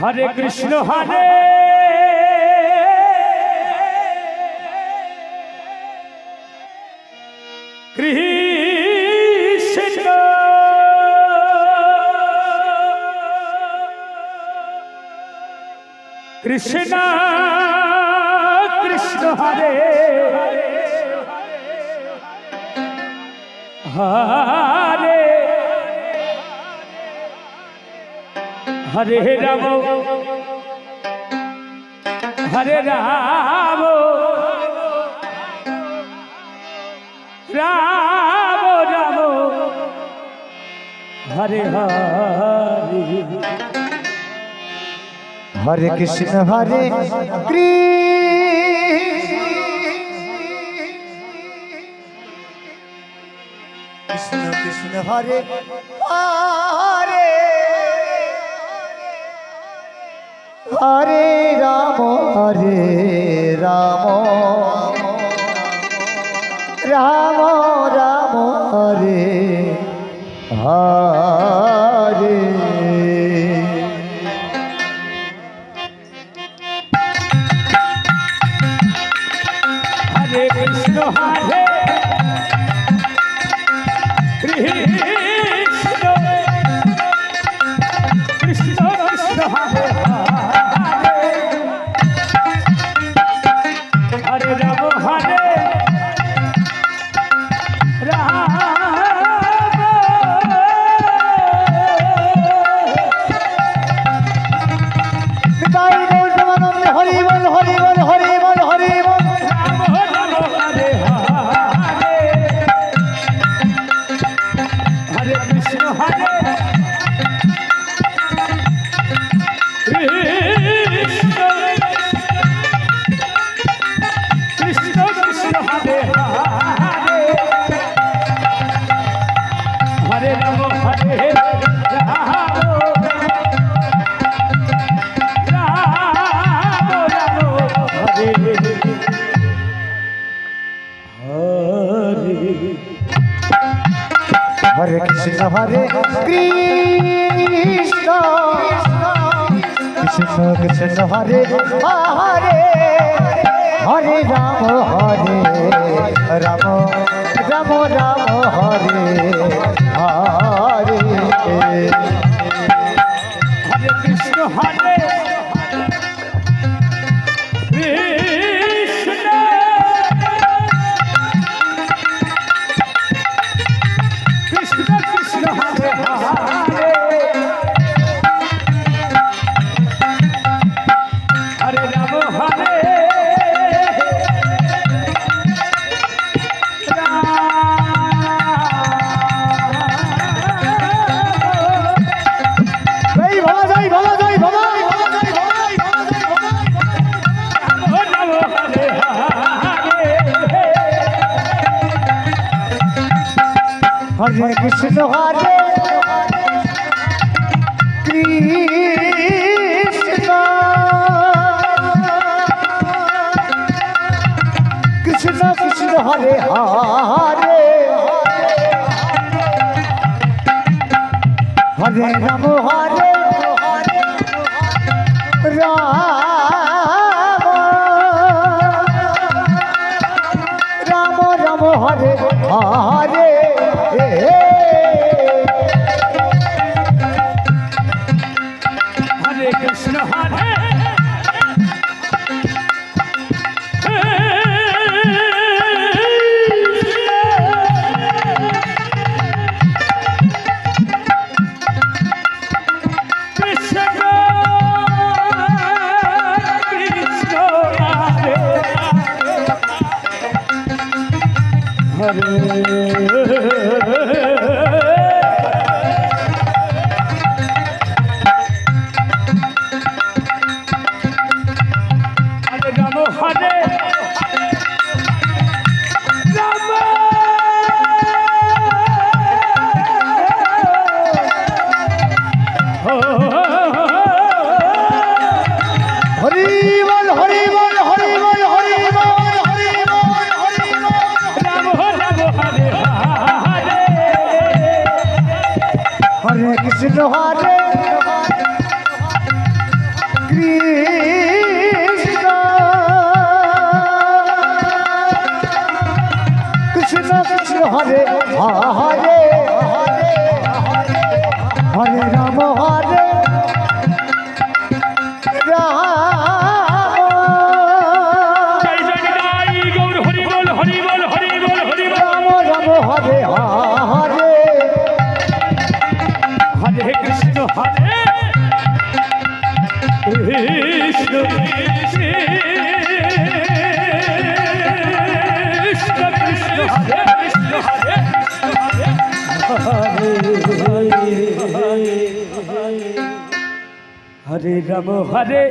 हरे कृष्ण हरे कृष्ण कृष्ण कृष्ण हरे हरे हरे राम हरे राम राम राम हरे हरे हरे कृष्ण हरे कृष्ण कृष्ण हरे हरे हरे राम राम राम हरे हरे हरे कृष्ण हरे कृष्ण कृष्ण कृष्ण हरे हरे राम हरे राम हरि बोल हरि बोल हरि बोल हरि बोल राम राम हरे हरे कृष्ण हरे कृष्ण कृष्ण कृष्ण हरे हरे राम हरे हरे कृष्ण हरे कृष्ण कृष्ण कृष्ण हरे हरे हरे राम राम राम राम हरे हरे हरे कृष्ण हरे कृष्ण कृष्ण कृष्ण हरे हरे राम हरे जय भला जय भला जय भला हरे कृष्ण हरे कृष्ण कृष्ण कृष्ण हरे हरे हरे राम राम राम हरे हरे हरे कृष्ण हरे हरे राम हरे राम हरि बोल हरि बोल हरि बोल हरि बोल हरि बोल हरि बोल राम राम हरे हरे कृष्ण हरे হরে হরে রাম হরে জয় জয় নিতাই গৌর হরি বল হরি বল হরি বল হরি বল রাম রাম হরে হরে হরে কৃষ্ণ হরে কৃষ্ণ কৃষ্ণ কৃষ্ণ হরে কৃষ্ণ হরে হরে রাম হরে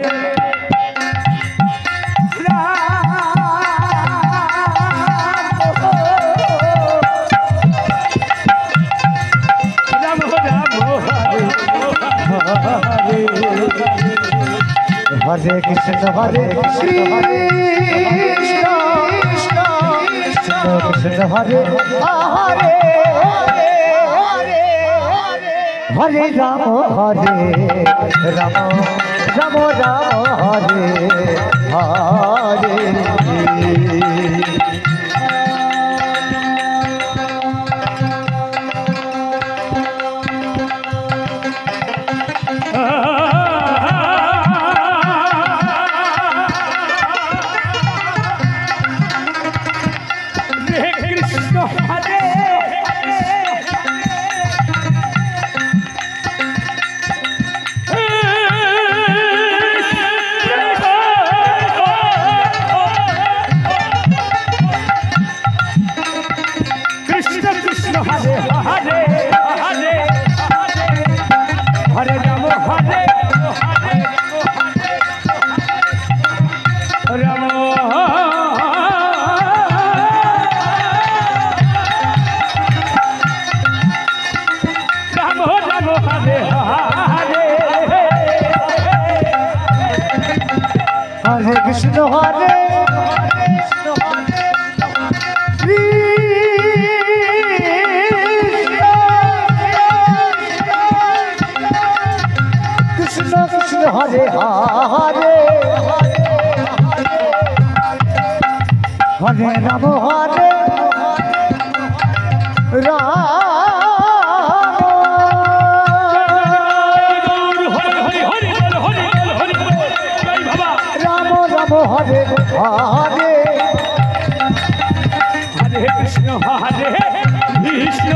রাম রাম হরে হরে কৃষ্ণ হরে কৃষ্ণ কৃষ্ণ হরে হরে হরে রাম হরে রাম রাম রাম হরে হরে কৃষ্ণ হরে কৃষ্ণ কৃষ্ণ হরে হরে হরে হরে রাম হরে রাম রাম রাম হরে হরে হরে কৃষ্ণ হরে কৃষ্ণ কৃষ্ণ হরে হরে হরে রাম হরে রাম রাম রাম হরে হরে হরে কৃষ্ণ হরে কৃষ্ণ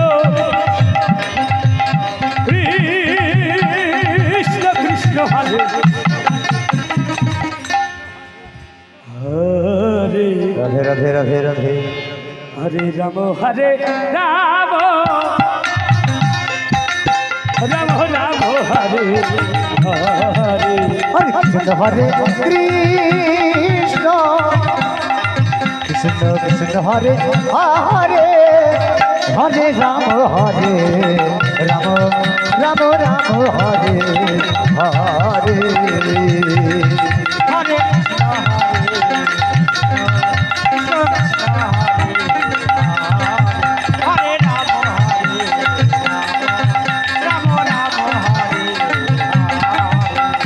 কৃষ্ণ কৃষ্ণ হরে হরে রাধে রাধে রাধে রাধে হরে রাম হরে রাম রাম রাম হরে হরে হরে কৃষ্ণ হরে কৃষ্ণ কৃষ্ণ কৃষ্ণ হরে হরে হরে রাম হরে রাম রাম রাম হরে হরে হরে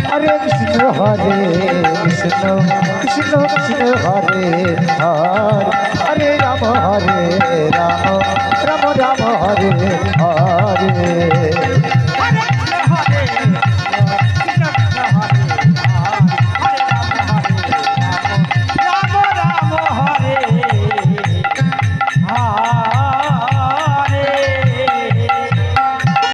হরে কৃষ্ণ হরে কৃষ্ণ কৃষ্ণ কৃষ্ণ হরে হরে হরে রাম হরে রাম রাম রাম হরে হরে